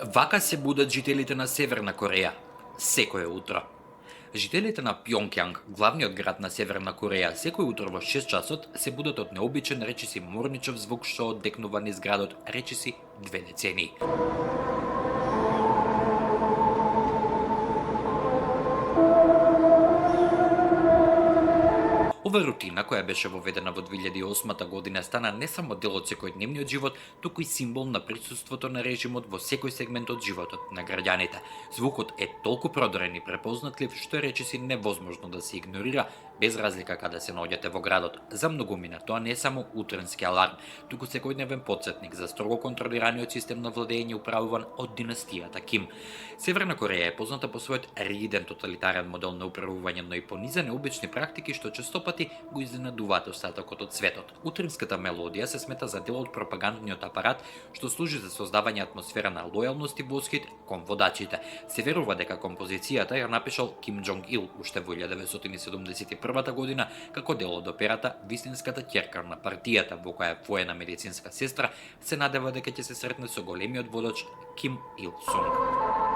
Вака се будат жителите на Северна Кореја секое утро. Жителите на Пјонкјанг, главниот град на Северна Кореја, секој утро во 6 часот се будат од необичен речиси морничев звук што оддекнува низ градот речиси 2 децении. Ова рутина, која беше воведена во 2008 година, стана не само дел од секојдневниот живот, туку и символ на присуството на режимот во секој сегмент од животот на граѓаните. Звукот е толку продорен и препознатлив што е речиси невозможно да се игнорира, без разлика каде се наоѓате во градот. За многумина тоа не е само утренски аларм, туку секојдневен потсетник за строго контролираниот систем на владење управуван од династијата Ким. Северна Кореја е позната по својот ригиден тоталитарен модел на управување, но и по низа необични практики што честопати го изненадуваат остатокот од светот. Утринската мелодија се смета за дел од пропагандниот апарат што служи за создавање атмосфера на лојалност и восхит кон водачите. Се верува дека композицијата ја напишал Ким Џонг Ил уште во 1971 година како дел од операта Вистинската ќерка на партијата, во која воена медицинска сестра се надева дека ќе се сретне со големиот водач Ким Ил Сунг.